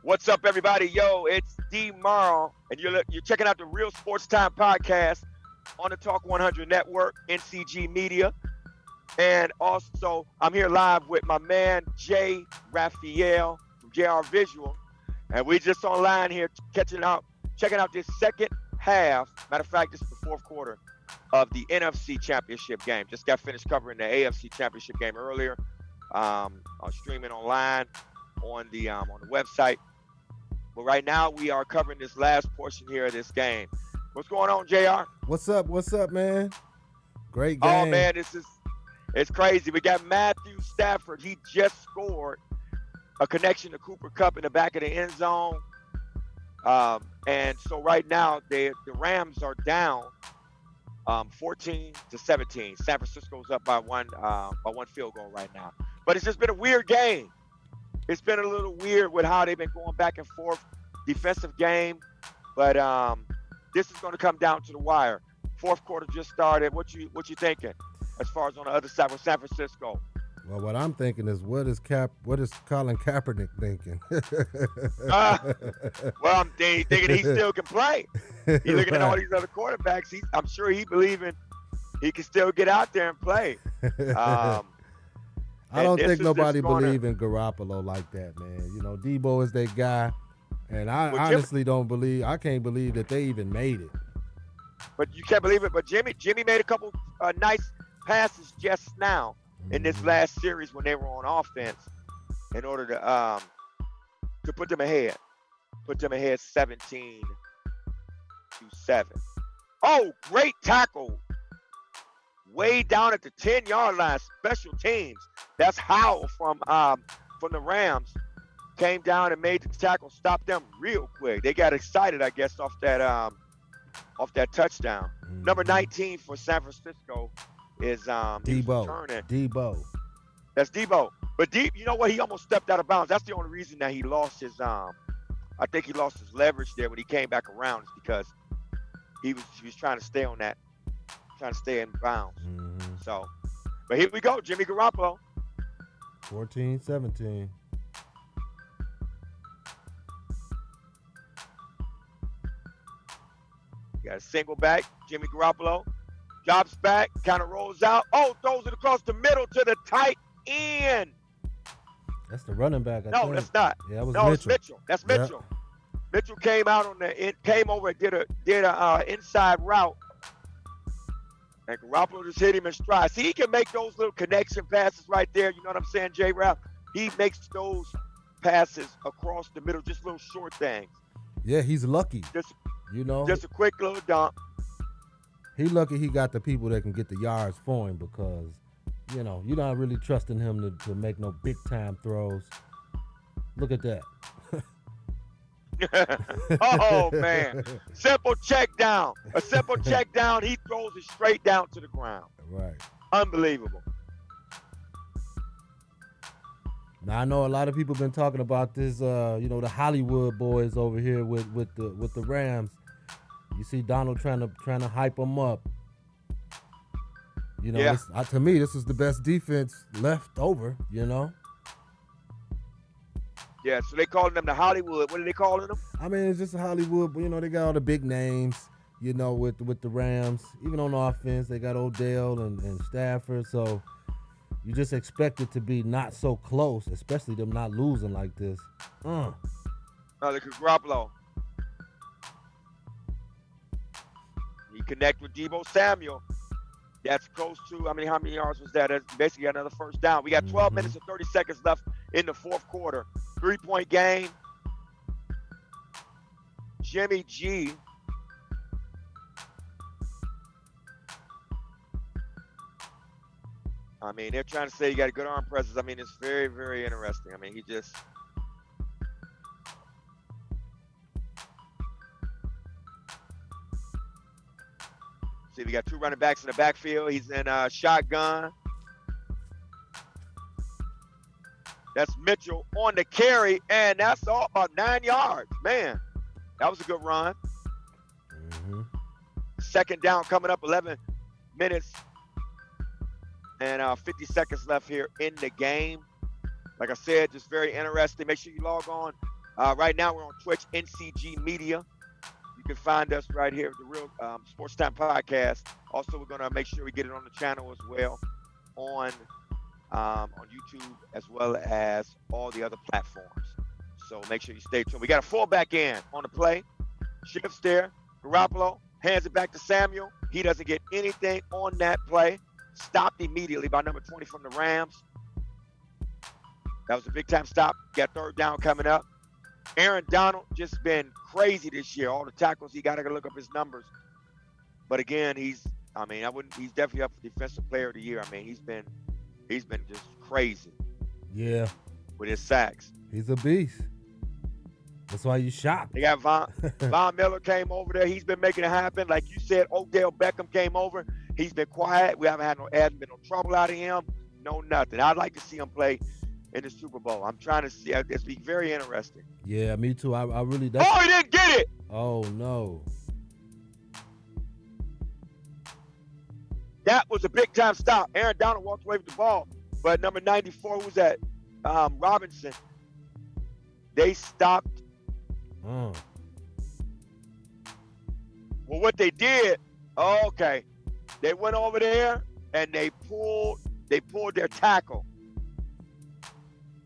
What's up, everybody? Yo, it's D-MARL, and you're checking out the Real Sports Time podcast on the Talk 100 Network, NCG Media, and also I'm here live with my man Jay RAPHAEL from JR Visual, and we just online here checking out this second half. Matter of fact, this is the fourth quarter of the NFC Championship game. Just got finished covering the AFC Championship game earlier. Streaming online on the website. But right now we are covering this last portion here of this game. What's going on, JR? What's up? What's up, man? Great Oh game. man, it's crazy. We got Matthew Stafford. He just scored a connection to Cooper Kupp in the back of the end zone. And so right now the Rams are down 14-17. San Francisco's up by one field goal right now. But it's just been a weird game. It's been a little weird with how they've been going back and forth, defensive game. But this is going to come down to the wire. Fourth quarter just started. What you thinking as far as on the other side with San Francisco? Well, what I'm thinking is, what is Colin Kaepernick thinking? Well, I'm thinking he still can play. He's looking at all these other quarterbacks. I'm sure he believing he can still get out there and play. I don't think nobody believes in Garoppolo like that, man. You know, Debo is that guy, and I honestly don't believe. I can't believe that they even made it. But you can't believe it. But Jimmy made a couple nice passes just now in this last series when they were on offense in order to put them ahead. Put them ahead 17-7. Oh, great tackle. Way down at the 10-yard line, special teams. That's Howell from the Rams came down and made the tackle, stopped them real quick. They got excited, I guess, off that touchdown. Number 19 for San Francisco is Debo. That's Debo. But you know what? He almost stepped out of bounds. That's the only reason that he lost his I think he lost his leverage there when he came back around, is because he was trying to stay on that. Trying to stay in bounds. So, but here we go, Jimmy Garoppolo. 14-17. Got a single back, Jimmy Garoppolo. Drops back, kind of rolls out. Oh, throws it across the middle to the tight end. That's the running back. No, think. that's not. Yeah, that was It's Mitchell. Mitchell. That's Mitchell. Yep. Mitchell came out came over and did a inside route. And Garoppolo just hit him in stride. See, he can make those little connection passes right there. You know what I'm saying, J. Rap? He makes those passes across the middle, just little short things. Yeah, he's lucky. Just a quick little dump. He lucky he got the people that can get the yards for him, because, you know, you're not really trusting him to make no big time throws. Look at that. Oh, man. Simple check down. A simple check down. He throws it straight down to the ground. Right. Unbelievable. Now, I know a lot of people been talking about this, the Hollywood boys over here with the Rams. You see Donald trying to hype them up. You know, yeah. To me, this is the best defense left over, you know. Yeah, so they calling them the Hollywood. What are they calling them? I mean, it's just a Hollywood, but, you know, they got all the big names, you know, with the Rams. Even on offense, they got Odell and Stafford. So you just expect it to be not so close, especially them not losing like this. No, look at Garoppolo. He connect with Deebo Samuel. That's close to, how many yards was that? That's basically another first down. We got 12 minutes and 30 seconds left in the fourth quarter. 3-point game. Jimmy G. They're trying to say he got a good arm presence. It's very, very interesting. He just... See, we got two running backs in the backfield. He's in shotgun. That's Mitchell on the carry, and that's all about 9 yards. Man, that was a good run. Second down coming up, 11 minutes and 50 seconds left here in the game. Like I said, just very interesting. Make sure you log on Right now we're on Twitch, NCG Media. You can find us right here, the Real Sports Time Podcast. Also, we're gonna make sure we get it on the channel as well, on YouTube as well as all the other platforms. So make sure you stay tuned. We got a fullback in on the play. Shifts there. Garoppolo hands it back to Samuel. He doesn't get anything on that play. Stopped immediately by number 20 from the Rams. That was a big time stop. Got third down coming up. Aaron Donald just been crazy this year. All the tackles, he got to look up his numbers. But again, he's definitely up for defensive player of the year. I mean, he's been just crazy. Yeah. With his sacks. He's a beast. That's why you shocked. They got Von Miller came over there. He's been making it happen. Like you said, Odell Beckham came over. He's been quiet. We hasn't been no trouble out of him. No nothing. I'd like to see him play in the Super Bowl. I'm trying to see. It's be very interesting. Yeah, me too. I really. He didn't get it. Oh no. That was a big time stop. Aaron Donald walked away with the ball, but number 94, who was that? Robinson. They stopped. Oh. Well, what they did? Okay, they went over there and they pulled their tackle,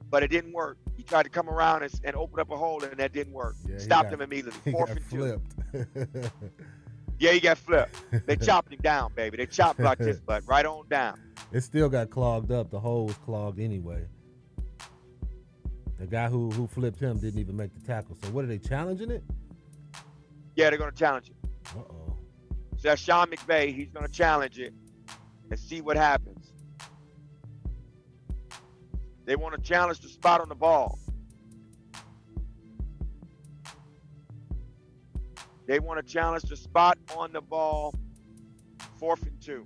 but it didn't work. He tried to come around and open up a hole, and that didn't work. Yeah, Stopped him immediately. Fourth and flipped. 2. Yeah, he got flipped. They chopped him down, baby. They chopped like this, but right on down. It still got clogged up. The hole was clogged anyway. The guy who flipped him didn't even make the tackle. So what are they challenging it? Yeah, they're gonna challenge it. Uh-oh. So that's Sean McVay. He's gonna challenge it and see what happens. They want to challenge the spot on the ball. They want to challenge the spot on the ball. 4th and 2.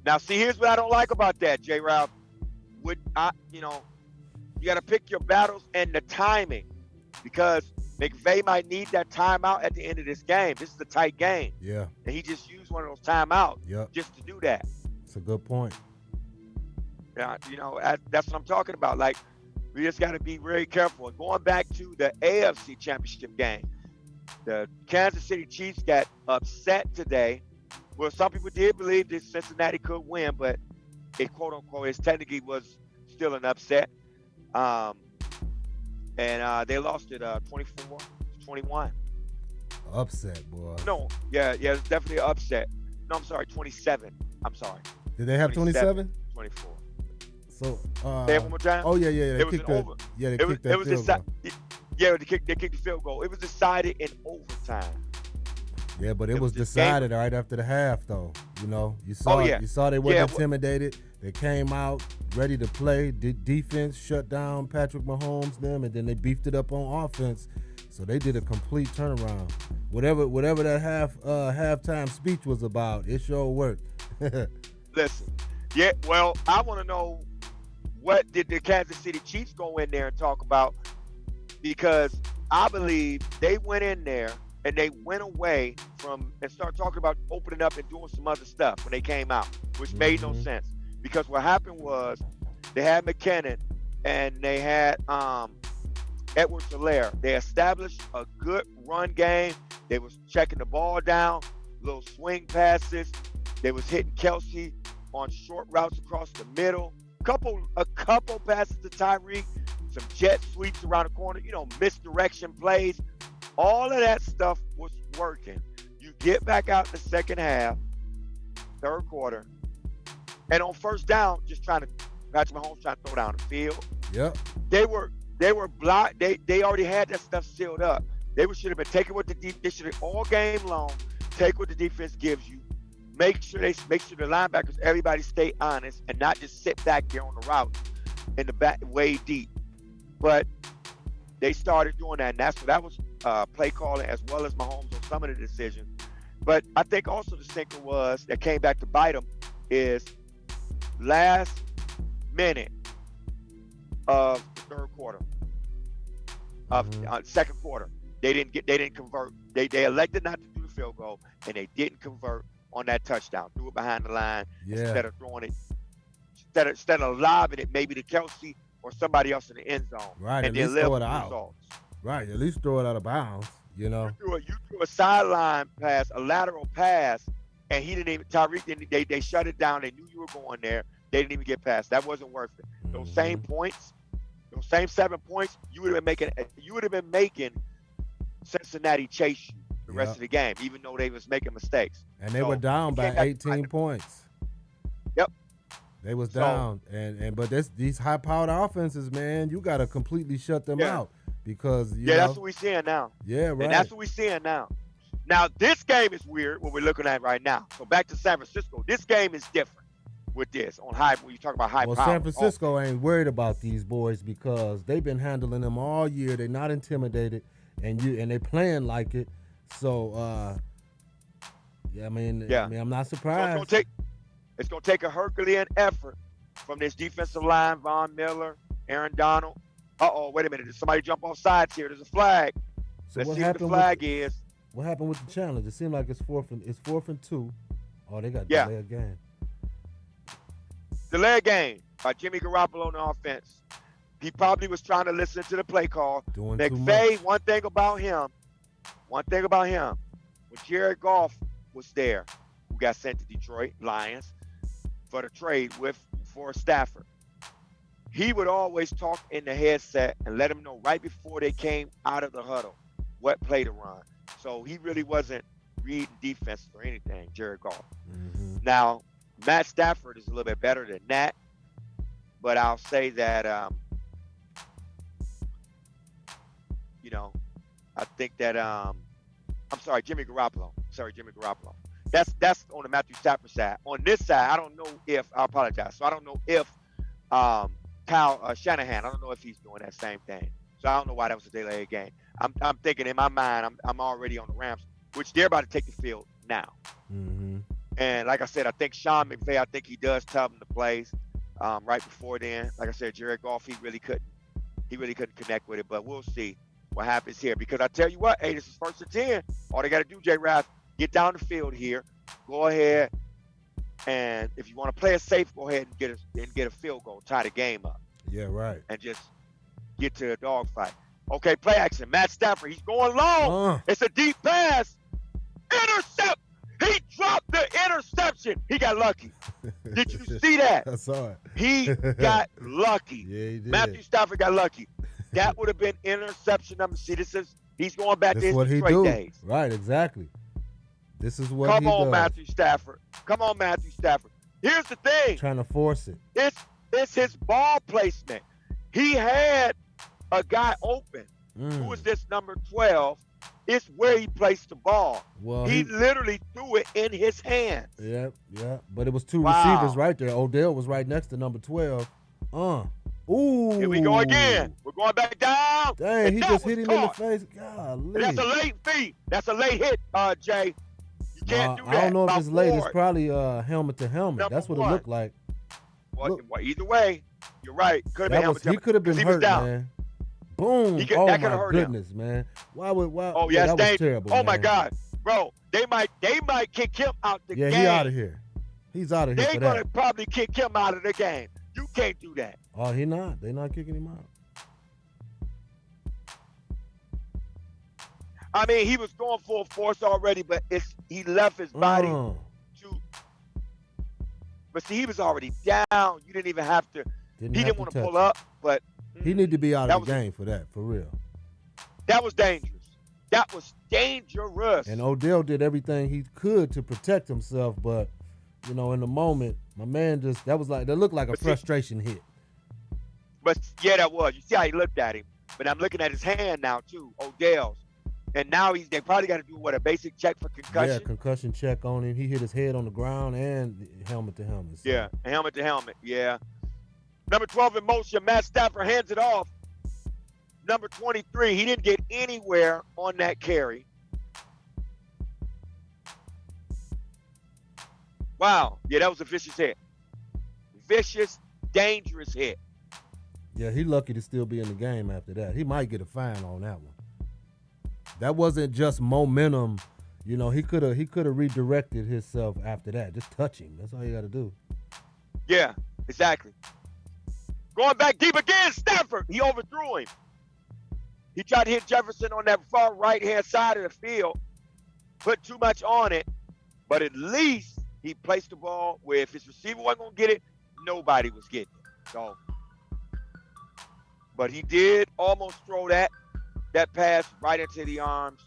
Now, see, here's what I don't like about that, J. Ralph. You got to pick your battles and the timing, because McVay might need that timeout at the end of this game. This is a tight game. Yeah. And he just used one of those timeouts just to do that. It's a good point. Yeah, that's what I'm talking about. Like, we just got to be very careful. Going back to the AFC Championship game, the Kansas City Chiefs got upset today. Well, some people did believe that Cincinnati could win, but it, quote unquote, it technically was still an upset. And they lost it 24-21. Upset, boy. No, yeah, it's definitely an upset. No, I'm sorry, 27. I'm sorry. Did they have 27? 24. So, say it one more time. Oh yeah. They kicked kicked that field goal. Yeah, they kicked the field goal. It was decided in overtime. Yeah, but it was decided right after the half, though. You saw they weren't intimidated. They came out ready to play. Defense shut down Patrick Mahomes them, and then they beefed it up on offense. So they did a complete turnaround. Whatever that halftime speech was about, it sure worked. Listen, yeah. Well, I want to know, what did the Kansas City Chiefs go in there and talk about? Because I believe they went in there and they went away from and started talking about opening up and doing some other stuff when they came out, which made no sense. Because what happened was they had McKinnon and they had Edwards-Helaire. They established a good run game. They was checking the ball down, little swing passes. They was hitting Kelsey on short routes across the middle. A couple passes to Tyreek, some jet sweeps around the corner, misdirection plays. All of that stuff was working. You get back out in the second half, third quarter, and on first down, Patrick Mahomes trying to throw down the field. Yep. They were blocked. They already had that stuff sealed up. They should have been taking what they should have all game long, take what the defense gives you. Make sure the linebackers, everybody stay honest and not just sit back there on the route in the back way deep. But they started doing that, and that was play calling as well as Mahomes on some of the decisions. But I think also the stinker was that came back to bite them is last minute of the third quarter of second quarter. They didn't convert. They elected not to do the field goal, and they didn't convert on that touchdown. Threw it behind the line instead of throwing it, instead of lobbing it maybe to Kelsey or somebody else in the end zone, Right, and at then least live throw with it the out. results. Right, at least throw it out of bounds, you know. You threw a sideline pass, a lateral pass, and he didn't even. Tyreek didn't. They shut it down. They knew you were going there. They didn't even get past. That wasn't worth it. Those same points, those same 7 points, you would have been making. You would have been making Cincinnati chase you the rest of the game, even though they was making mistakes. And they were down by 18 points. Yep. They was down, but these high-powered offenses, man, you got to completely shut them out because you know, that's what we're seeing now. Yeah, right. And that's what we're seeing now. Now this game is weird. What we're looking at right now. So back to San Francisco. This game is different with this on high. When you talk about high power. Well, San Francisco ain't worried about these boys because they've been handling them all year. They're not intimidated, and they playing like it. So, I mean, I'm not surprised. So it's gonna take a Herculean effort from this defensive line: Von Miller, Aaron Donald. Wait a minute! Did somebody jump off sides here? There's a flag. So Let's see what the flag is. What happened with the challenge? It seemed like it's 4th and 2. Oh, they got delay again. Delay game by Jimmy Garoppolo on the offense. He probably was trying to listen to the play call. Doing McVay, too much. one thing about him, when Jared Goff was there, who got sent to Detroit Lions for the trade for Stafford, he would always talk in the headset and let him know right before they came out of the huddle what play to run. So he really wasn't reading defense or anything, Jared Goff. Mm-hmm. Now, Matt Stafford is a little bit better than that, but I'll say that, I think that, Jimmy Garoppolo. That's on the Matthew Stafford side. On this side, I don't know if, I apologize. So I don't know if Kyle Shanahan, I don't know if he's doing that same thing. So I don't know why that was a delayed game. I'm thinking in my mind, I'm already on the Rams, which they're about to take the field now. Mm-hmm. And like I said, I think Sean McVay, I think he does tell them the plays right before then. Like I said, Jared Goff, he really couldn't connect with it. But we'll see what happens here. Because I tell you what, hey, this is 1st and 10. All they got to do, J-Raf, get down the field here. Go ahead, and if you want to play it safe, go ahead and get a field goal, tie the game up. Yeah, right. And just get to a dogfight. Okay, play action. Matt Stafford, he's going long. It's a deep pass. Intercept. He dropped the interception. He got lucky. Did you see that? I saw it. He got lucky. Yeah, he did. Matthew Stafford got lucky. That would have been interception number. See, he's going back to his Detroit days. Right, exactly. This is what Come he on, does. Matthew Stafford. Come on, Matthew Stafford. Here's the thing. Trying to force it. It's his ball placement. He had a guy open. Who is this number 12? It's where he placed the ball. Well, he literally threw it in his hands. Yeah. But it was two receivers right there. Odell was right next to number 12. Ooh. Here we go again. We're going back down. Dang, he just hit him in the face. Golly. That's a late feed. That's a late hit, Jay. You can't do that. I don't know if it's late. It's probably helmet to helmet. That's what it looked like. Well, either way, you're right. Could have been helmet to helmet. He could have been hurt, man. Boom. That could have hurt goodness, man. Why? Oh, yeah, that was terrible. Oh, my God. Bro, they might kick him out the game. Yeah, he out of here. He's out of here. They're going to probably kick him out of the game. You can't do that. Oh, he not. They're not kicking him out. I mean, he was going full force already, but he left his body to. But see, he was already down. You didn't even have to. He didn't want to pull up, but he need to be out of the game for that, for real. That was dangerous. That was dangerous. And Odell did everything he could to protect himself, but in the moment, my man that looked like a frustration hit. But yeah, that was. You see how he looked at him. But I'm looking at his hand now too, Odell's. And now they probably got to do a basic check for concussion. Yeah, concussion check on him. He hit his head on the ground and helmet to helmet. So. Yeah, helmet to helmet. Yeah. Number 12 in motion, Matt Stafford hands it off. Number 23, he didn't get anywhere on that carry. Wow. Yeah, that was a vicious hit. Vicious, dangerous hit. Yeah, he lucky to still be in the game after that. He might get a fine on that one. That wasn't just momentum. He could have redirected himself after that. Just touch him. That's all you got to do. Yeah, exactly. Going back deep again, Stafford. He overthrew him. He tried to hit Jefferson on that far right-hand side of the field, put too much on it, but at least he placed the ball where if his receiver wasn't going to get it, nobody was getting it. So, but he did almost throw that pass right into the arms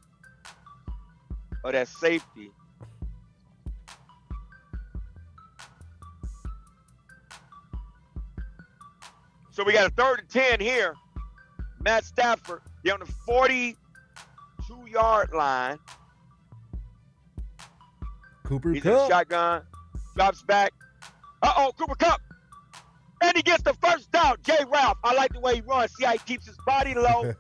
of that safety. So we got a 3rd and 10 here. Matt Stafford, they're on the 42-yard line. Cooper He's in Kupp. shotgun, drops back. Cooper Kupp. And he gets the first down. Ralph, I like the way he runs. See how he keeps his body low?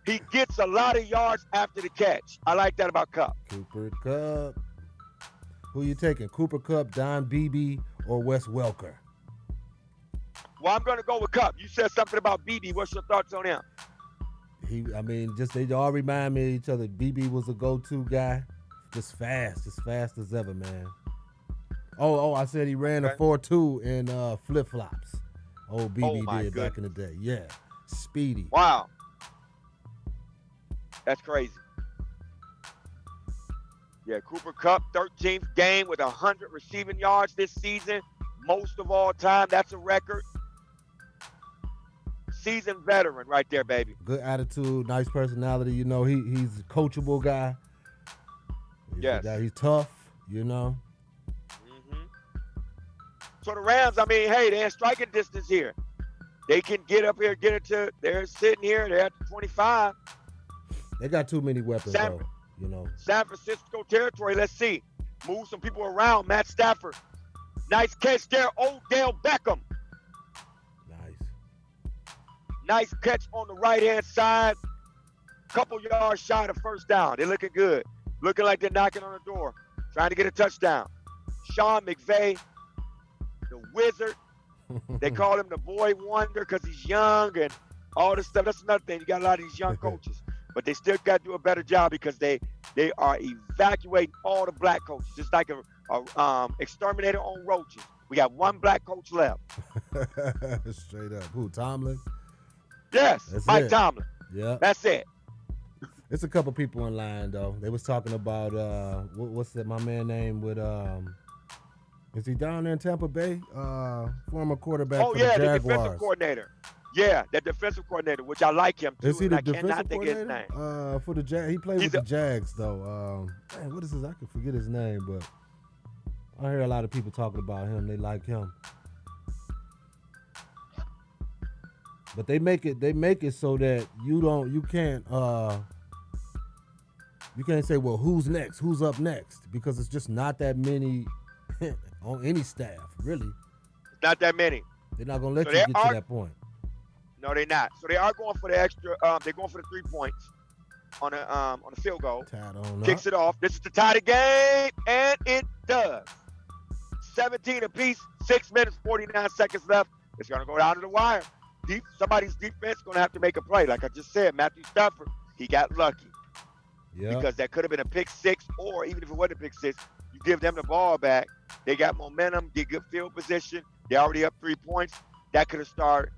He gets a lot of yards after the catch. I like that about Kupp. Cooper Kupp. Who you taking? Cooper Kupp, Don Beebe, or Wes Welker? Well, I'm going to go with Kupp. You said something about Beebe. What's your thoughts on him? They all remind me of each other. Beebe was a go-to guy. Just fast as ever, man. I said he ran a 4.2 in flip-flops. Beebe did back in the day. Yeah, speedy. Wow. That's crazy. Yeah, Cooper Kupp, 13th game with 100 receiving yards this season. Most of all time. That's a record. Seasoned veteran right there, baby. Good attitude, nice personality. You know, he's a coachable guy. He's tough, you know. Mm-hmm. So the Rams, they're in striking distance here. They can get up here, they're sitting here, they're at the 25. They got too many weapons, though, you know. San Francisco territory, let's see. Move some people around. Matt Stafford. Nice catch there, Odell Beckham. Nice catch on the right-hand side. Couple yards shy of first down. They're looking good. Looking like they're knocking on the door. Trying to get a touchdown. Sean McVay, the wizard. They call him the boy wonder because he's young and all this stuff. That's another thing. You got a lot of these young coaches. But they still got to do a better job because they are evacuating all the black coaches. Just like a exterminator on roaches. We got one black coach left. Straight up. Who, Tomlin? Yes, That's Mike it. Tomlin. Yeah. That's it. It's a couple people in line, though. They was talking about, what's that, my man name with, is he down there in Tampa Bay? Former quarterback for the Jaguars. The defensive coordinator. Yeah, that defensive coordinator, which I like him, too. Is he the defensive cannot think coordinator? his name. For the Jags. He played with the Jags, though. What is his? I can forget his name, but I hear a lot of people talking about him. They like him. But they make it so that you can't say, well, who's next? Who's up next? Because it's just not that many on any staff, really. It's not that many. They're not gonna let you get to that point. No, they're not. So they are going for the extra. They're going for the 3 points on a field goal. Kicks it off. This is to tie the game, and it does. 17 apiece. 6 minutes 49 seconds left. It's gonna go down to the wire. Somebody's defense is going to have to make a play. Like I just said, Matthew Stafford, he got lucky. Yeah. Because that could have been a pick six, or even if it wasn't a pick six, you give them the ball back. They got momentum, get good field position. They're already up 3 points. That could have started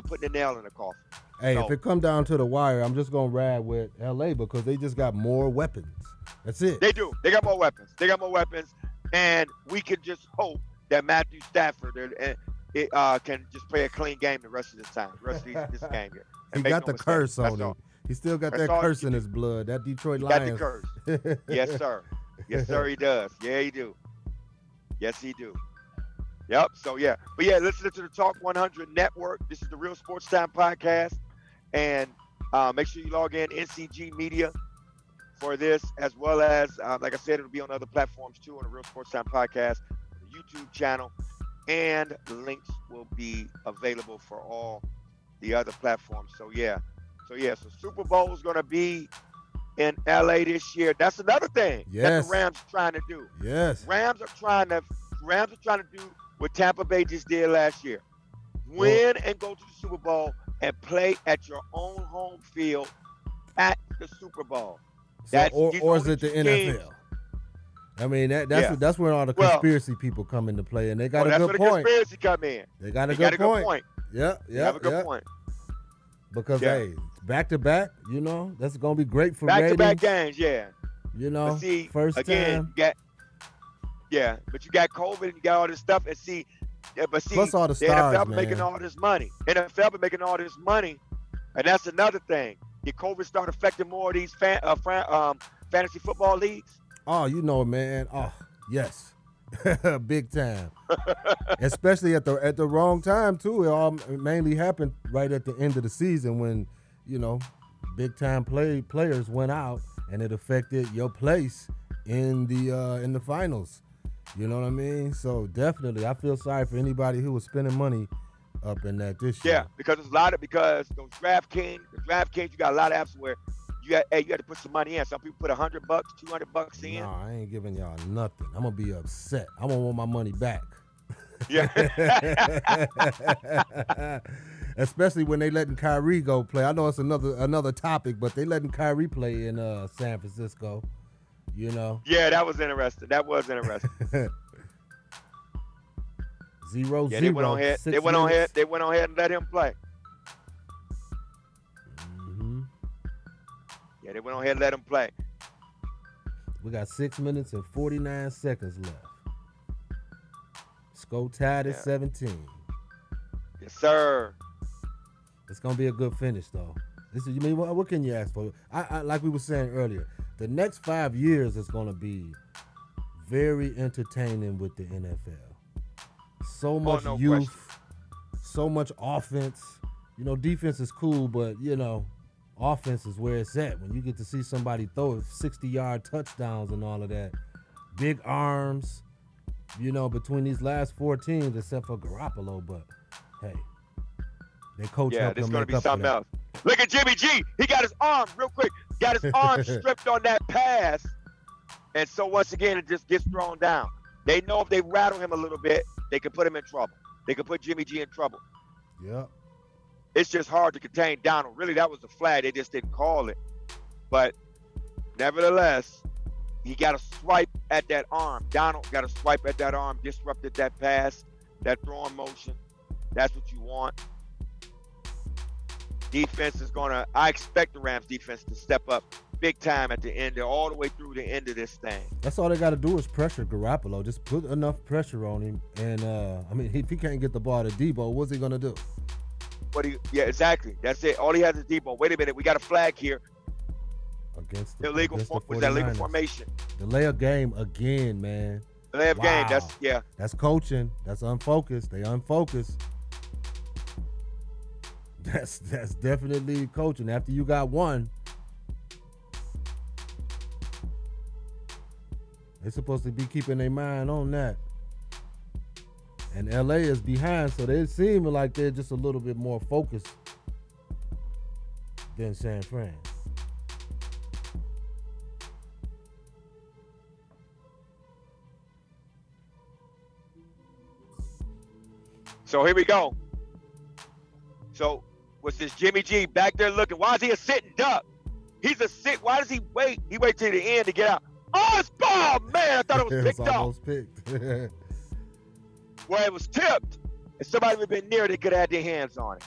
putting the nail in the coffin. Hey, if it come down to the wire, I'm just going to ride with L.A. because they just got more weapons. That's it. They do. They got more weapons. And we can just hope that Matthew Stafford can just play a clean game the rest of this time, this game here. He got the curse on him. He still got that curse in his blood. That Detroit Lions. Got the curse. Yes, sir. Yes, sir, he does. Yeah, he do. Yes, he do. Yep. So, yeah. But, yeah, listening to the Talk 100 Network. This is the Real Sports Time podcast. And make sure you log in NCG Media for this, as well as, like I said, it'll be on other platforms, too, on the Real Sports Time podcast, the YouTube channel. And links will be available for all the other platforms. So Super Bowl is going to be in LA this year. That's another thing that the Rams are trying to do. Yes. Rams are trying to do what Tampa Bay just did last year. Win and go to the Super Bowl and play at your own home field at the Super Bowl. Or is it the NFL? I mean, that's where all the conspiracy people come into play, and they got a good point. That's where the conspiracy come in. They got a good point. You have a good point. Because hey, back to back, that's gonna be great for back ratings. to back games, yeah. But see, first again, time. But you got COVID and you got all this stuff, and Plus all the the stars, NFL been man. making all this money. NFL been making all this money, and that's another thing. Did COVID start affecting more of these fantasy football leagues? Oh, man. Oh, yes. Big time. Especially at the wrong time too. It mainly happened right at the end of the season when, big time players went out, and it affected your place in the finals. You know what I mean? So definitely, I feel sorry for anybody who was spending money up in that this year. Yeah, because those DraftKings, you got a lot of apps where you had to put some money in. Some people put $100, $200 in. No, I ain't giving y'all nothing. I'm gonna be upset. I'm gonna want my money back. Yeah. Especially when they letting Kyrie go play. I know it's another topic, but they letting Kyrie play in San Francisco. Yeah, that was interesting. 0-0. Yeah, they went on ahead. They went on ahead and let him play. Mm-hmm. Yeah, they went on ahead and let him play. We got 6 minutes and 49 seconds left. Score tied at 17. Yes, sir. It's gonna be a good finish, though. What can you ask for? I like we were saying earlier, the next 5 years is gonna be very entertaining with the NFL. So much youth, so much offense. Defense is cool, but offense is where it's at. When you get to see somebody throw 60-yard touchdowns and all of that, big arms. Between these last 4 teams, except for Garoppolo, but hey, they coach helped them make up for that. Yeah, this is going to be something else. Look at Jimmy G. He got his arm, real quick, stripped on that pass. And so once again, it just gets thrown down. They know if they rattle him a little bit, they can put him in trouble. They can put Jimmy G in trouble. Yep. It's just hard to contain Donald. Really, that was a flag. They just didn't call it. But nevertheless, he got a swipe at that arm. Donald got a swipe at that arm, disrupted that pass, that throwing motion. That's what you want. Defense is I expect the Rams defense to step up big time at the end, all the way through the end of this thing. That's all they got to do is pressure Garoppolo. Just put enough pressure on him. And, if he can't get the ball to Debo, what's he going to do? Yeah, exactly. That's it. All he has is Debo. Wait a minute. We got a flag here. Against the illegal formation. Delay a game again, man. Delay a game. That's coaching. That's unfocused. They unfocused. That's definitely coaching. After you got one, they're supposed to be keeping their mind on that. And LA is behind, so they seem like they're just a little bit more focused than San Fran. So here we go. So was this Jimmy G back there looking? Why is he a sitting duck? He's a sit. Why does he wait? He waits till the end to get out. Oh, it's ball, man! I thought it was picked off. Almost picked. Well, it was tipped. If somebody would have been near, they could have had their hands on it.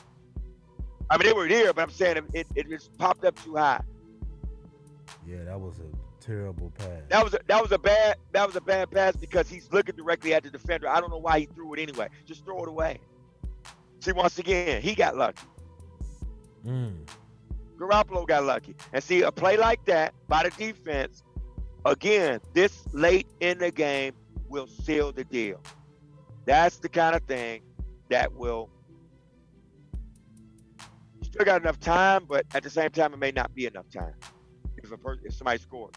I mean, they were there, but I'm saying it just popped up too high. Yeah, that was a terrible pass. That was a bad pass because he's looking directly at the defender. I don't know why he threw it anyway. Just throw it away. See, once again, he got lucky. Garoppolo got lucky. And see, a play like that by the defense, again, this late in the game will seal the deal. That's the kind of thing that will. You still got enough time, but at the same time, it may not be enough time if somebody scores.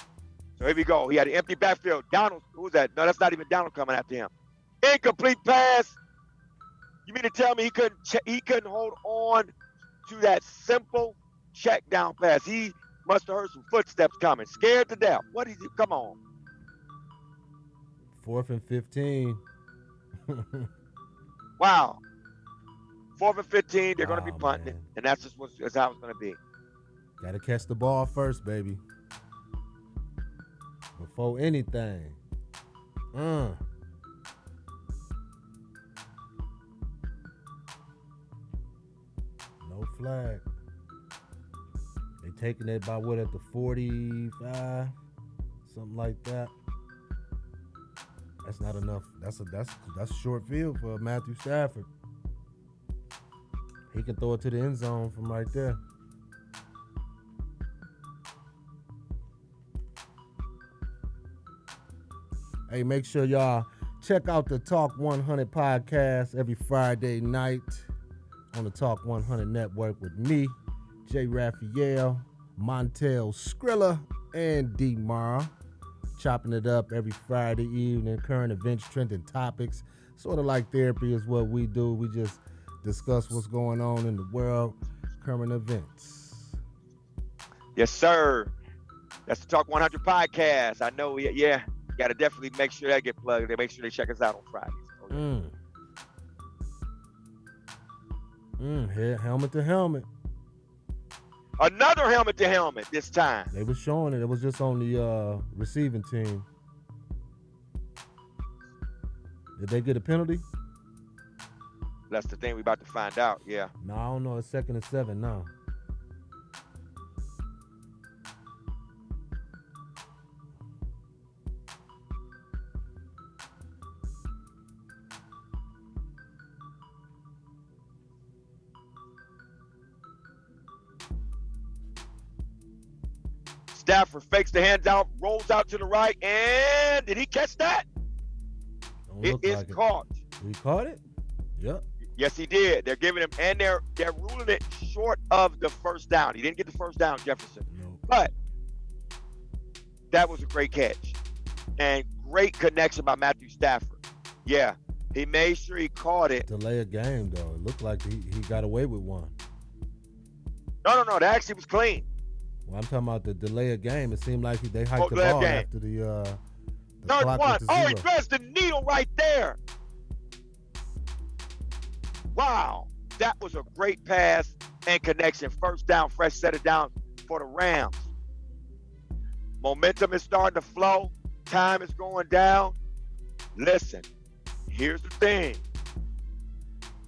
So here we go. He had an empty backfield. Donald, who's that? No, that's not even Donald coming after him. Incomplete pass. You mean to tell me he couldn't hold on to that simple check down pass? He must have heard some footsteps coming. Scared to death. What is he? Come on. 4th and 15. Wow. 4th and 15. They're going to be punting it, and that's just that's how it's going to be. Got to catch the ball first, baby. Before anything. No flag. They taking it by what, at the 45, something like that. That's not enough. That's a short field for Matthew Stafford. He can throw it to the end zone from right there. Hey, make sure y'all check out the Talk 100 podcast every Friday night on the Talk 100 network with me, J. Raphael, Montel Skrilla, and D-MARL. Chopping it up every Friday evening, current events, trending topics. Sort of like therapy is what we do. We just discuss what's going on in the world, current events. Yes, sir. That's the Talk 100 podcast. I know, yeah. Got to definitely make sure that get plugged. They make sure they check us out on Fridays. Helmet to helmet. Another helmet to helmet this time. They were showing it. It was just on the receiving team. Did they get a penalty? That's the thing we about to find out. Yeah. No, I don't know. It's 2nd and 7 now. Stafford fakes the hands out, rolls out to the right, and did he catch that? It is caught. He caught it? Yep. Yes, he did. They're giving him, and they're ruling it short of the first down. He didn't get the first down, Jefferson. No. But that was a great catch and great connection by Matthew Stafford. Yeah, he made sure he caught it. Delay a game, though. It looked like he got away with one. No. That actually was clean. Well, I'm talking about the delay of game. It seemed like they hiked the ball after the third clock one. went to Oh, zero. he threads the needle right there. Wow. That was a great pass and connection. First down, fresh set it down for the Rams. Momentum is starting to flow. Time is going down. Listen, here's the thing.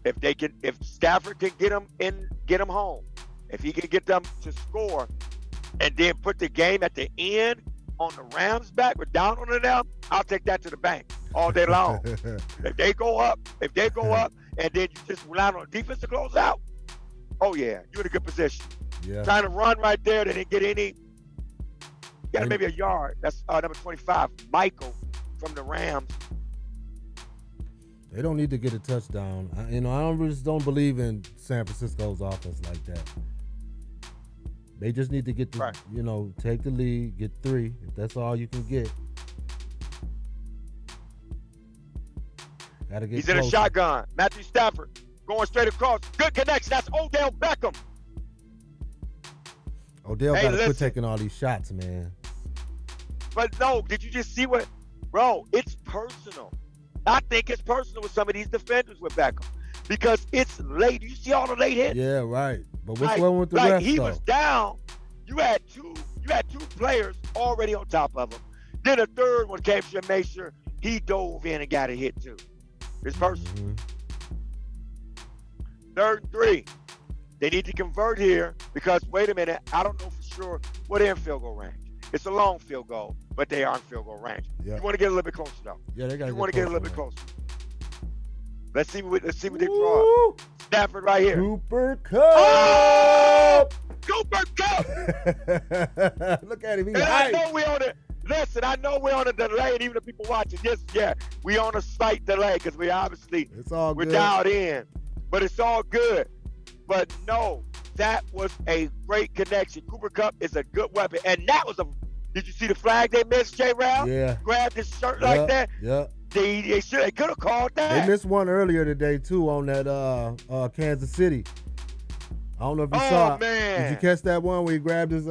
If Stafford can get them home, if he can get them to score, and then put the game at the end on the Rams back, we're down on them, I'll take that to the bank all day long. If they go up, and then you just rely on defense to close out, oh yeah, you're in a good position. Yeah. Trying to run right there, they didn't get any. Got maybe a yard. That's number 25, Michael from the Rams. They don't need to get a touchdown. I don't believe in San Francisco's offense like that. They just need to get the, take the lead, get 3, if that's all you can get. Gotta get He's closer. in a shotgun. Matthew Stafford going straight across. Good connection. That's Odell Beckham. Odell got to quit taking all these shots, man. But no, did you just see what? Bro, it's personal. I think it's personal with some of these defenders with Beckham. Because it's late. You see all the late hits? Yeah, right. But what's wrong with the rest, he though? was down. You had two players already on top of him. Then a third one came to make sure he dove in and got a hit too. It's personal. Mm-hmm. 3rd and 3. They need to convert here because, wait a minute, I don't know for sure what they're in field goal range. It's a long field goal, but they are in field goal range. Yeah. You want to get a little bit closer, though. Yeah, they got to get a little bit closer. Let's see what they draw. Stafford right here. Cooper Kupp! Oh! Cooper Kupp! Look at him. And I know we're on it. Listen, I know we're on a delay, and even the people watching, we on a slight delay because we obviously we're dialed in. But it's all good. But no, that was a great connection. Cooper Kupp is a good weapon. And that was did you see the flag they missed, J-Ralph? Yeah. Grabbed his shirt like that? Yeah. They could have called that. They missed one earlier today, too, on that Kansas City. I don't know if you saw it. Man. Did you catch that one where he grabbed his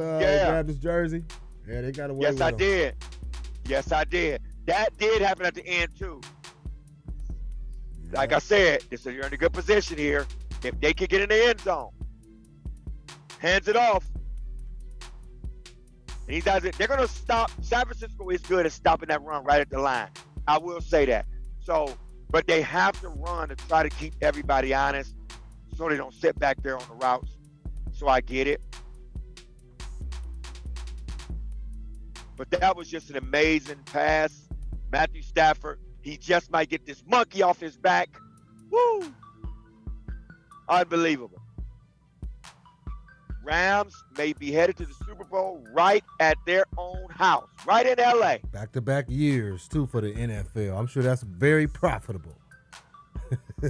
jersey? Yeah, they got away with him. Yes, I did. That did happen at the end, too. Yeah. Like I said, you're in a good position here. If they can get in the end zone, hands it off. And he does it. They're going to stop. San Francisco is good at stopping that run right at the line. I will say that. So, but they have to run to try to keep everybody honest. so they don't sit back there on the routes. So I get it. But that was just an amazing pass. Matthew Stafford, he just might get this monkey off his back. Woo! Unbelievable. Rams may be headed to the Super Bowl right at their own house, right in LA. Back-to-back years, too, for the NFL. I'm sure that's very profitable.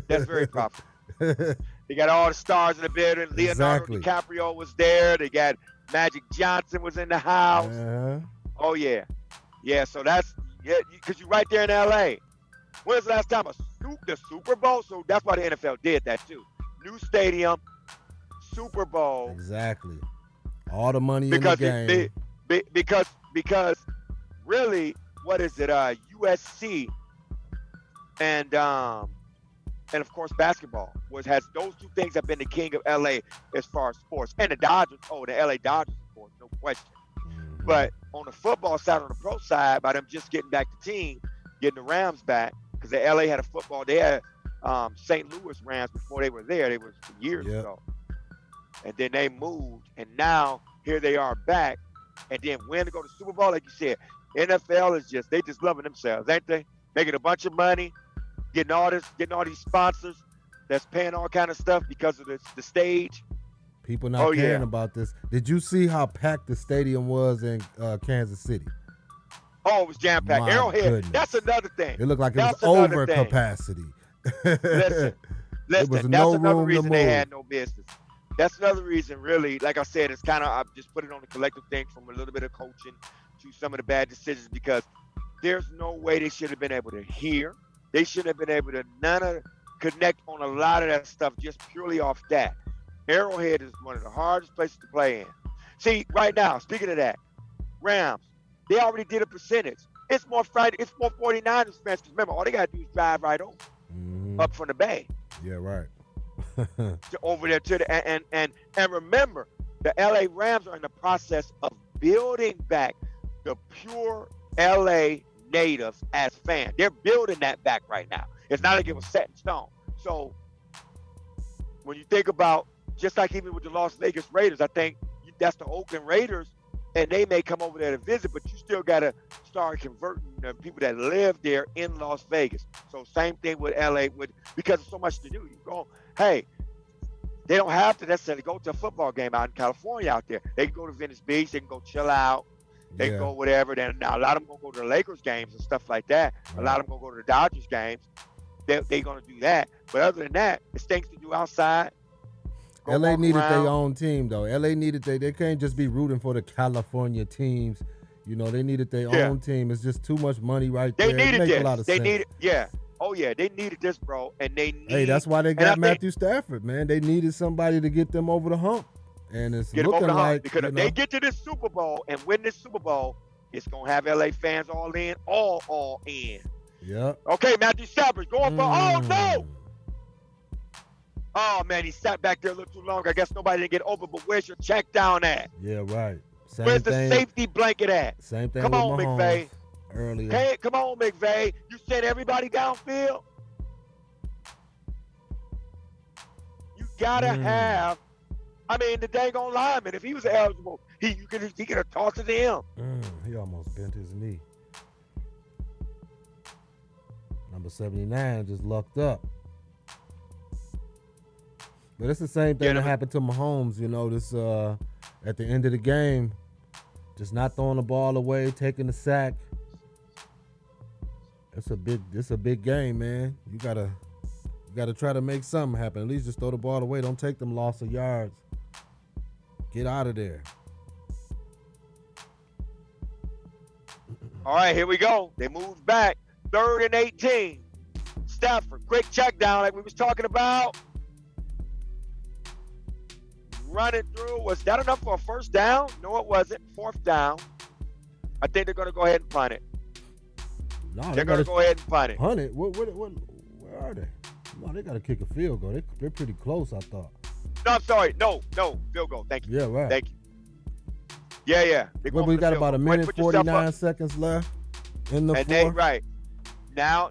That's very profitable. They got all the stars in the building. Leonardo DiCaprio was there. They got Magic Johnson was in the house. Oh, yeah. Yeah, so that's, yeah, because you're right there in LA. When was the last time the Super Bowl? So that's why the NFL did that, too. New stadium, Super Bowl. Exactly. All the money in the game. Because really, what is it? USC and of course basketball has those two things have been the king of LA as far as sports. And the Dodgers, the LA Dodgers, of course, no question. Mm-hmm. But on the football side, on the pro side, by them just getting back the team, getting the Rams back, because the LA had a football, they had St. Louis Rams before they were there. They were years ago. And then they moved, and now here they are back. And then when to go to Super Bowl, like you said, NFL is they just loving themselves, ain't they? Making a bunch of money, getting all these sponsors that's paying all kind of stuff because of the stage. People not caring about this. Did you see how packed the stadium was in Kansas City? Oh, it was jam-packed. Arrowhead, goodness. That's another thing. It looked like it was over capacity. Listen, that's another reason they had no business. That's another reason, really. Like I said, it's kind of, I just put it on the collective thing from a little bit of coaching to some of the bad decisions, because there's no way they should have been able to hear. They should have been able to connect on a lot of that stuff just purely off that. Arrowhead is one of the hardest places to play in. See, right now, speaking of that, Rams, they already did a percentage. It's more 49ers fans, because remember, all they got to do is drive right over, up from the bay. Yeah, right. Over there to the and remember, the LA Rams are in the process of building back the pure LA natives as fans. They're building that back right now. It's not like it was set in stone. So when you think about, just like even with the Las Vegas Raiders, I think that's the Oakland Raiders, and they may come over there to visit, but you still got to start converting the people that live there in Las Vegas. So same thing with LA, because there's so much to do. You go, hey, they don't have to necessarily go to a football game out in California out there. They can go to Venice Beach. They can go chill out. They can go whatever. Then now a lot of them gonna go to the Lakers games and stuff like that. A lot of them gonna go to the Dodgers games. They're gonna do that. But other than that, it's things to do outside. LA needed their own team though. LA needed they can't just be rooting for the California teams. You know, they needed their own team. It's just too much money right there. They needed this. A lot of sense. Needed, oh yeah, they needed this, bro. And they need. Hey, that's why they got Matthew Stafford, man. They needed somebody to get them over the hump. And it's looking like, because if they get to this Super Bowl and win this Super Bowl, it's gonna have LA fans all in. Yeah. Okay, Matthew Stafford going for no. Oh man, he sat back there a little too long. I guess nobody didn't get over. But where's your check down at? Yeah, right. Where's the safety blanket at? Same thing. Come on, McVay. Earlier. Hey, come on, McVay. You sent everybody downfield. You gotta have. I mean, the dang on lineman. If he was eligible, he could have tossed it to him. He almost bent his knee. Number 79 just lucked up. But it's the same thing that happened to Mahomes, you know, this at the end of the game, just not throwing the ball away, taking the sack. It's a big game, man. You gotta try to make something happen. At least just throw the ball away. Don't take them loss of yards. Get out of there. All right, here we go. They moved back. 3rd and 18. Stafford, quick check down like we was talking about. Running through. Was that enough for a first down? No, it wasn't. 4th down. I think they're going to go ahead and punt it. No, they're going to go ahead and punt it. Punt it? Where are they? No, they got to kick a field goal. They're pretty close, I thought. No, I'm sorry. No, field goal. Thank you. Yeah, right. Thank you. Yeah. We got about a minute 49 seconds left in the fourth. Right. Now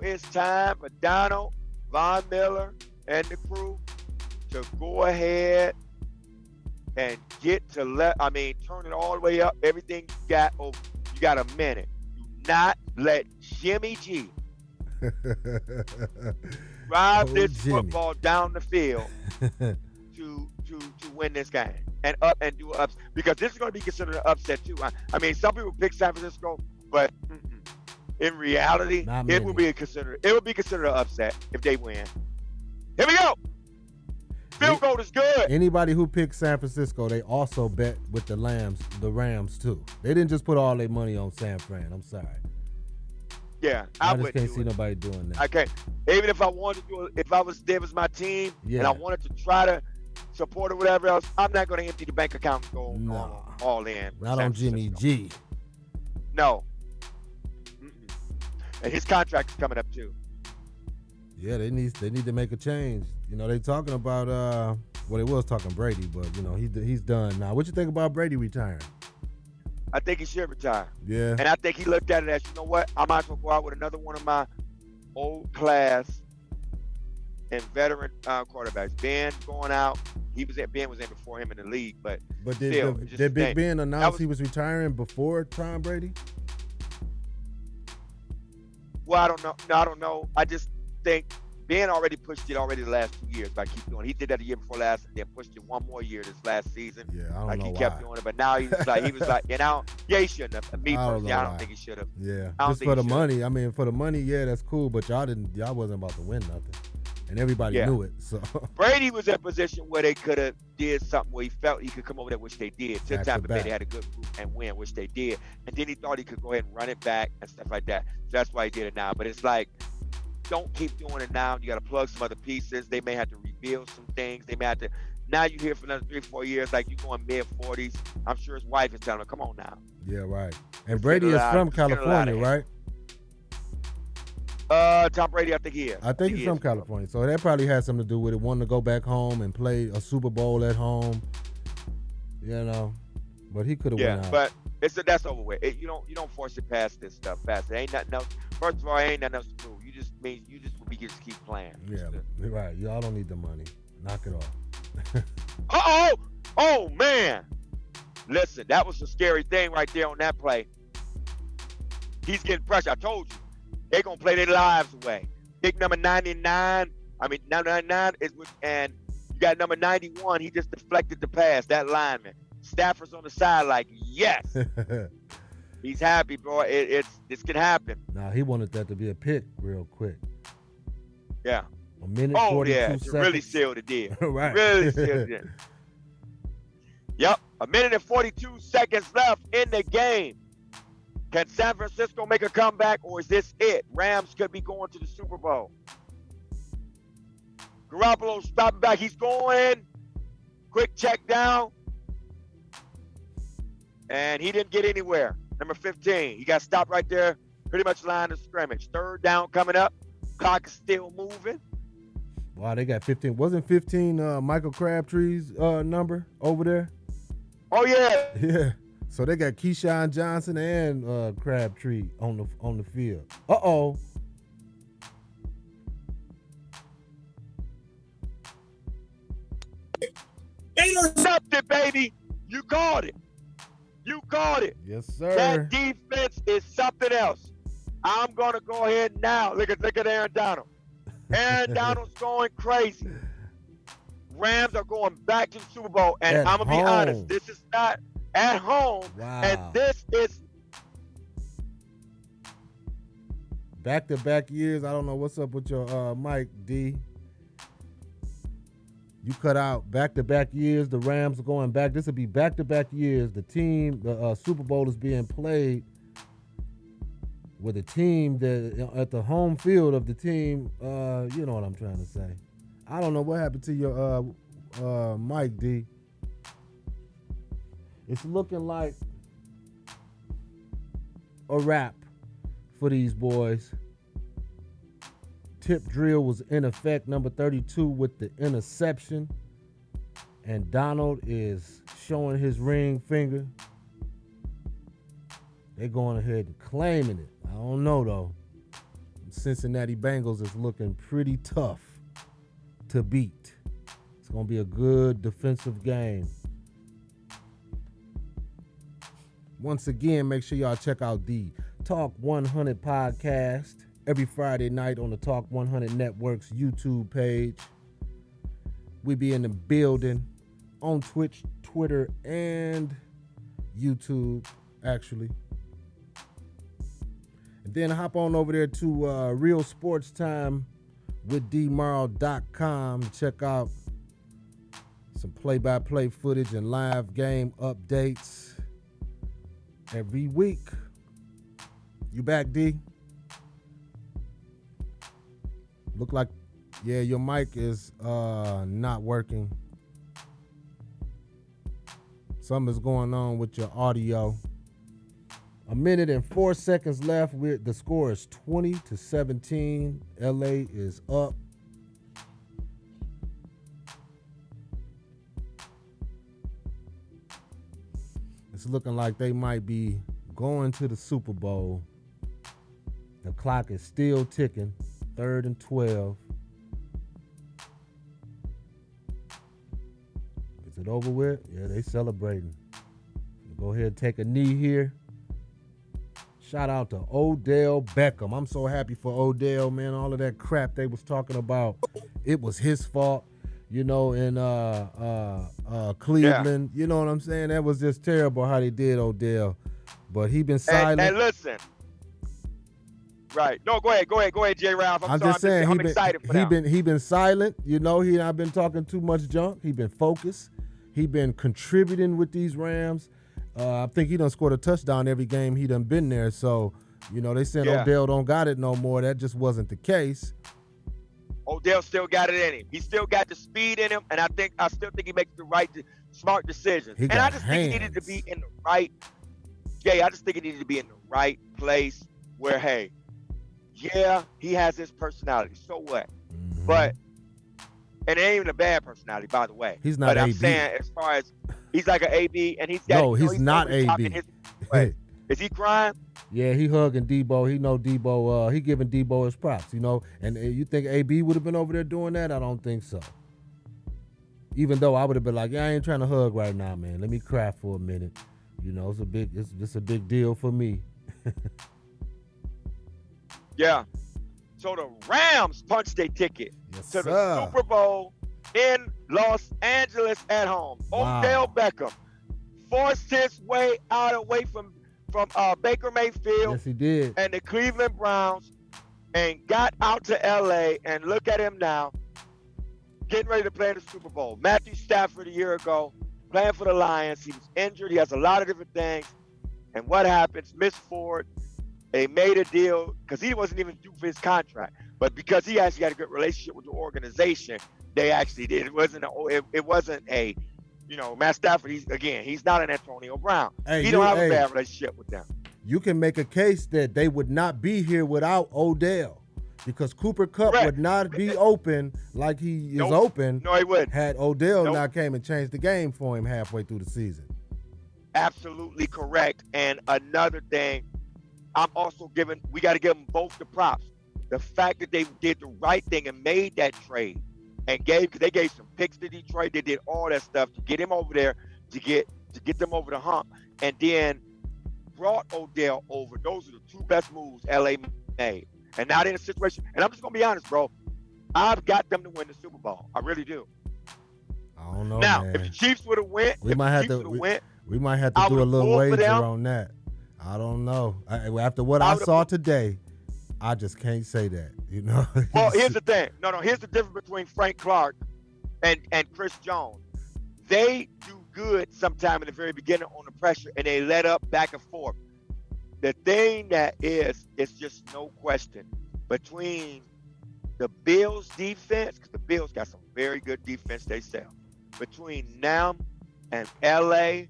it's time for Donald, Von Miller, and the crew to go ahead and get to turn it all the way up. Everything you got over. You got a minute. Do not let Jimmy G drive this football down the field to win this game and do ups, because this is going to be considered an upset too. I mean, some people pick San Francisco, but in reality, it would be considered an upset if they win. Here we go. Field goal is good. Anybody who picked San Francisco, they also bet with the Rams too. They didn't just put all their money on San Fran. I'm sorry. Yeah, I just can't see nobody doing that. I can't. Even if I wanted to do it, if I was there was my team and I wanted to try to support or whatever else, I'm not going to empty the bank account and go all in. Not on Jimmy G. No. And his contract is coming up too. Yeah, they need to make a change. You know, they talking about they was talking Brady, but you know he's done now. What you think about Brady retiring? I think he should retire. Yeah. And I think he looked at it as, you know what, I might as well go out with another one of my old class and veteran quarterbacks. Ben's going out. Ben was in before him in the league, but did Big Ben announce he was retiring before Tom Brady? Well, I don't know. No, I don't know. I just think Ben already pushed it the last 2 years by keep doing it. He did that the year before last and then pushed it one more year this last season. Yeah, I don't know he why. kept doing it, but now he was like, he shouldn't have. Me personally, I don't think he should have. Yeah, just for the money. I mean, for the money, yeah, that's cool, but y'all wasn't about to win nothing. And everybody knew it. So Brady was in a position where they could have did something where he felt he could come over there, which they did. To the time Bay, they had a good group and win, which they did. And then he thought he could go ahead and run it back and stuff like that. So that's why he did it now. But it's like, don't keep doing it now. You got to plug some other pieces. They may have to rebuild some things. They may have to. Now you're here for another 3-4 years, like you're going mid-40s. I'm sure his wife is telling him, come on now. Yeah, right. And Brady is from California, right? Tom Brady, I think he is. I think he's from California. So that probably has something to do with it, wanting to go back home and play a Super Bowl at home. You know. But he could have went out. But that's over with. You don't force it past this stuff fast. It ain't nothing else. First of all, ain't nothing else to do. You just keep playing. Yeah, right. Y'all don't need the money. Knock it off. Oh man. Listen, that was a scary thing right there on that play. He's getting pressure. I told you. They're gonna play their lives away. Pick number 99. Number 99 is and you got number 91. He just deflected the pass. That lineman. Stafford's on the side like, yes. He's happy, bro. This can happen. Nah, he wanted that to be a pick real quick. Yeah. A minute 42 seconds. To really seal the deal. Right. Really seal the deal. Yep. A minute and 42 seconds left in the game. Can San Francisco make a comeback, or is this it? Rams could be going to the Super Bowl. Garoppolo stopping back. He's going. Quick check down. And he didn't get anywhere. Number 15. He got stopped right there. Pretty much line of scrimmage. Third down coming up. Clock is still moving. Wow, they got 15. Wasn't 15 Michael Crabtree's number over there? Oh, yeah. Yeah. So they got Keyshawn Johnson and Crabtree on the field. Uh-oh. Intercepted, baby. You caught it. You caught it. Yes, sir. That defense is something else. I'm going to go ahead now. Look at Aaron Donald. Aaron Donald's going crazy. Rams are going back to the Super Bowl. And I'm going to be honest. This is not at home. Wow. And this is back-to-back years. I don't know what's up with your mic, D. You cut out back-to-back years. The Rams are going back. This will be back-to-back years. The Super Bowl is being played with a team that at the home field of the team. You know what I'm trying to say. I don't know what happened to your mic, D. It's looking like a wrap for these boys. Tip drill was in effect, number 32 with the interception. And Donald is showing his ring finger. They're going ahead and claiming it. I don't know, though. Cincinnati Bengals is looking pretty tough to beat. It's going to be a good defensive game. Once again, make sure y'all check out the Talk 100 podcast every Friday night on the Talk 100 Network's YouTube page. We be in the building on Twitch, Twitter, and YouTube, actually. And then hop on over there to Real Sports Time with D-MARL.com to check out some play-by-play footage and live game updates every week. You back, D? Look like, yeah, your mic is not working. Something's going on with your audio. 1 minute and 4 seconds left. The score is 20-17. LA is up. It's looking like they might be going to the Super Bowl. The clock is still ticking. 3rd and 12. Is it over with? Yeah, they celebrating. Go ahead and take a knee here. Shout out to Odell Beckham. I'm so happy for Odell, man. All of that crap they was talking about, it was his fault, in Cleveland. Yeah. You know what I'm saying? That was just terrible how they did Odell. But he been silent. And listen. Right. No, go ahead, J. Ralph. I'm just saying, I'm excited for them. He been silent. He not been talking too much junk. He been focused. He been contributing with these Rams. I think he done scored a touchdown every game he done been there. So, they saying Odell don't got it no more. That just wasn't the case. Odell still got it in him. He still got the speed in him, and I still think he makes the right, smart decisions. And I just think he needed to be in the right. Jay, I just think he needed to be in the right place where, hey, yeah, he has his personality. So what? Mm-hmm. But and it ain't even a bad personality, by the way. He's not. But AB. I'm saying, as far as he's like an AB, and he's got. No, he's not AB. Is he crying? Yeah, he hugging Debo. He know Debo. He giving Debo his props. And you think AB would have been over there doing that? I don't think so. Even though I would have been like, yeah, I ain't trying to hug right now, man. Let me cry for a minute. It's a big deal for me. Yeah. So the Rams punched their ticket to the Super Bowl in Los Angeles at home. Wow. Odell Beckham forced his way away from Baker Mayfield. Yes, he did. And the Cleveland Browns, and got out to LA, and look at him now, getting ready to play in the Super Bowl. Matthew Stafford a year ago, playing for the Lions. He was injured. He has a lot of different things. And what happens? Miss Ford. They made a deal because he wasn't even due for his contract, but because he actually got a good relationship with the organization, they actually did. It wasn't a Matt Stafford. He's not an Antonio Brown. He don't have a bad relationship with them. You can make a case that they would not be here without Odell, because Cooper Kupp would not be open like he is open. No, he wouldn't. Had Odell not came and changed the game for him halfway through the season. Absolutely correct. And another thing, we got to give them both the props. The fact that they did the right thing and made that trade and they gave some picks to Detroit. They did all that stuff to get him over there, to get them over the hump, and then brought Odell over. Those are the two best moves LA made. And now they're in a situation, and I'm just going to be honest, bro. I've got them to win the Super Bowl. I really do. I don't know, now, man. If the Chiefs would have went, we might have to do a little wager on that. I don't know. After what I saw today, I just can't say that, Well, here's the thing. No, here's the difference between Frank Clark and Chris Jones. They do good sometime in the very beginning on the pressure, and they let up back and forth. The thing that is just no question between the Bills defense, because the Bills got some very good defense themselves, between them and LA.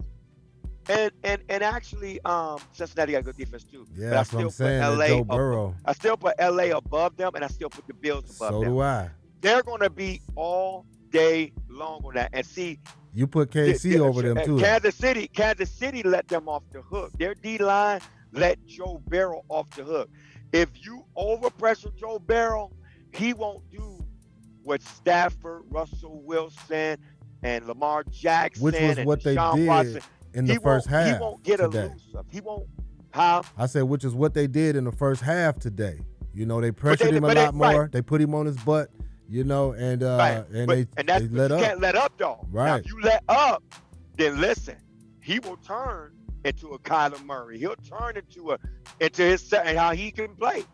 And actually, Cincinnati got a good defense too. Yeah, that's what I'm saying. Joe Burrow. I still put LA above them, and I still put the Bills above them. So do I. They're going to be all day long on that. And see, you put KC over them too. Kansas City let them off the hook. Their D-line let Joe Burrow off the hook. If you overpressure Joe Burrow, he won't do with Stafford, Russell Wilson, and Lamar Jackson, which was and what they Deshaun did Watson, in the first half. He won't get today. elusive. He won't. Huh? I said, which is what they did in the first half today. You know, they pressured him a lot more. Right. They put him on his butt. You know, and right. they let up. You can't let up though. Right. Now, if you let up, then listen, he will turn into a Kyler Murray. He'll turn into his and how he can play.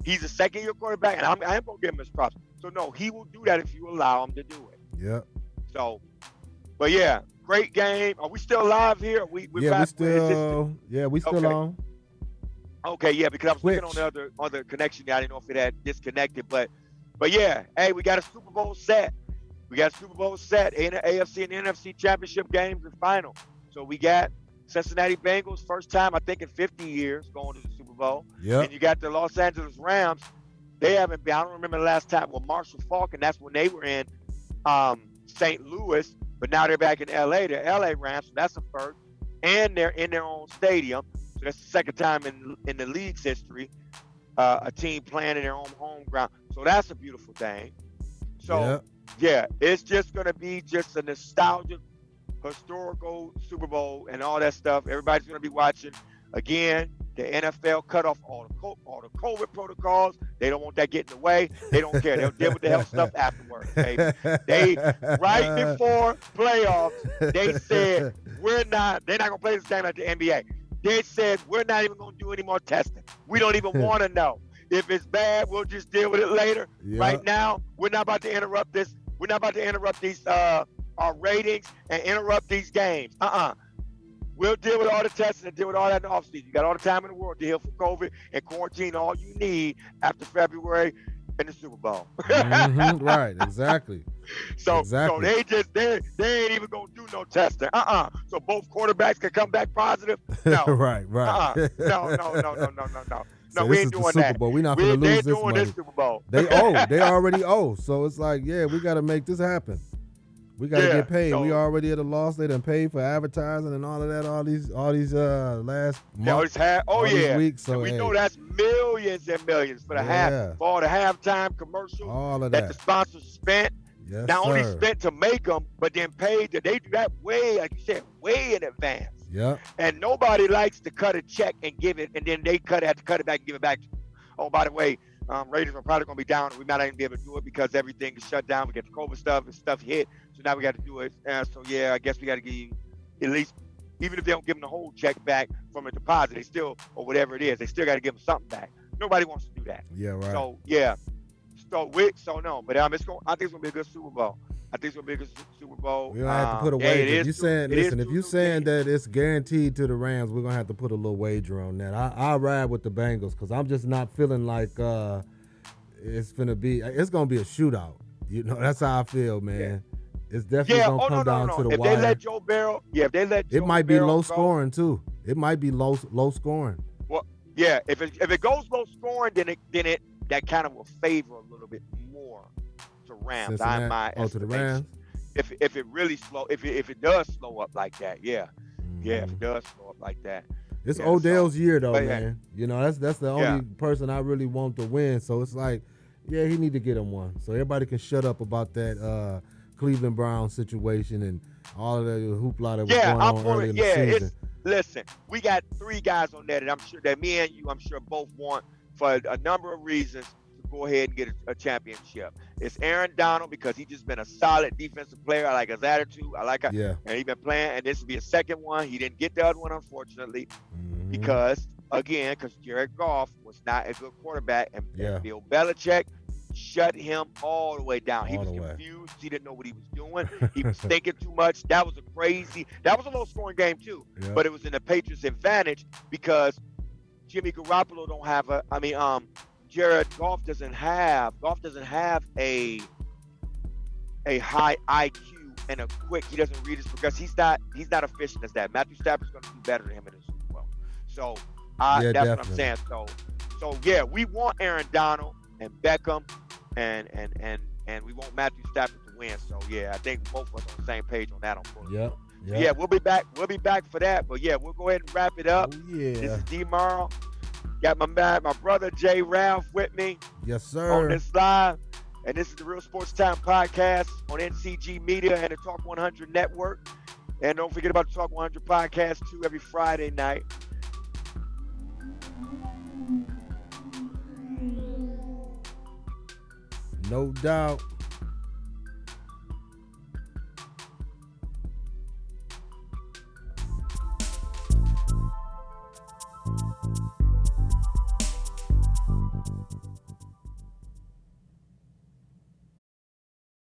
He's a second-year quarterback, and I am gonna give him his props. So no, he will do that if you allow him to do it. Yeah. So, but yeah, great game. Are we still live here? We still okay. on. Okay, yeah, because I was looking on the connection. I didn't know if it had disconnected, but yeah, hey, we got a Super Bowl set. In the AFC and NFC championship games and final. So we got Cincinnati Bengals, first time I think in 50 years going to the Super Bowl. Yeah. And you got the Los Angeles Rams. They haven't been. I don't remember the last time. Well, Marshall Faulk, and that's when they were in St. Louis, but now they're back in LA. They're LA Rams, so that's the first, and they're in their own stadium. So that's the second time in the league's history, a team playing in their own home ground. So that's a beautiful thing. So yeah, it's just gonna be just a nostalgic, historical Super Bowl and all that stuff. Everybody's gonna be watching. Again, the NFL cut off all the COVID protocols. They don't want that getting away. They don't care. They'll deal with the health stuff afterwards. Baby. They right before playoffs, they said they're not gonna play this game like the NBA. They said we're not even gonna do any more testing. We don't even want to know. If it's bad, we'll just deal with it later. Yep. Right now, we're not about to interrupt this. We're not about to interrupt these our ratings and interrupt these games. We'll deal with all the testing and deal with all that in the offseason. You got all the time in the world to heal from COVID and quarantine all you need after February and the Super Bowl. Mm-hmm, right, exactly. So they ain't even gonna do no testing. So both quarterbacks can come back positive. No. right. No. So no, we ain't doing that. Super Bowl. We're not gonna lose this money. This Super Bowl. They already owe. So it's like, yeah, we got to make this happen. We got to get paid. So, we already at a loss. They done paid for advertising and all of that. All these last month. These weeks. So we know that's millions and millions for the for all the halftime commercials. All of that the sponsors spent. Yes, not only spent to make them, but then paid. They do that way, like you said, way in advance. Yeah. And nobody likes to cut a check and give it, and then they have to cut it back and give it back. Oh, by the way, ratings are probably going to be down. We might not even be able to do it because everything is shut down. We get the COVID stuff and stuff hit. So now we got to do it. So, yeah, I guess we got to give you at least, even if they don't give them the whole check back from a deposit, they still, or whatever it is, they still got to give them something back. Nobody wants to do that. Yeah, right. So, yeah. So no, but I think it's going to be a good Super Bowl. I think it's going to be a good Super Bowl. We don't have to put a wager. If you're saying that it's guaranteed to the Rams, we're going to have to put a little wager on that. I'll ride with the Bengals because I'm just not feeling like it's going to be a shootout. You know, that's how I feel, man. Yeah. It's definitely going to come down to the wire. If they let Joe Burrow, it might be low scoring too. It might be low scoring. Well, yeah, if it goes low scoring, then it that kind of will favor a little bit more to Rams. To the Rams. If it really if it does slow up like that, yeah, if it does slow up like that. It's Odell's year though, man. You know, that's the only person I really want to win. So it's like, yeah, he need to get him one. So everybody can shut up about that Cleveland Browns situation and all of the hoopla that was going on early in the season. Listen, we got 3 guys on that, and I'm sure that me and you, both want for a number of reasons to go ahead and get a championship. It's Aaron Donald because he's just been a solid defensive player. I like his attitude. I like it. Yeah. And he's been playing, and this will be a second one. He didn't get the other one, unfortunately, because Jared Goff was not a good quarterback, and Bill Belichick shut him all the way down. He was confused. He didn't know what he was doing. He was thinking too much. That was a low-scoring game, too. Yeah. But it was in the Patriots' advantage because Jimmy Garoppolo Jared Goff doesn't have a high IQ and he doesn't read his progress. He's not efficient as that. Matthew Stafford's going to do better than him in the Super Bowl. So that's definitely what I'm saying. So yeah, we want Aaron Donald and Beckham and we want Matthew Stafford to win. So yeah, I think both of us on the same page on that. Yep. Yeah, we'll be back for that. But yeah, we'll go ahead and wrap it up. Oh, yeah. This is D-MARL. Got my brother J. Ralph with me. Yes, sir. On this live. And this is the Real Sports Time podcast on NCG Media and the Talk 100 Network. And don't forget about the Talk 100 podcast too every Friday night. No doubt.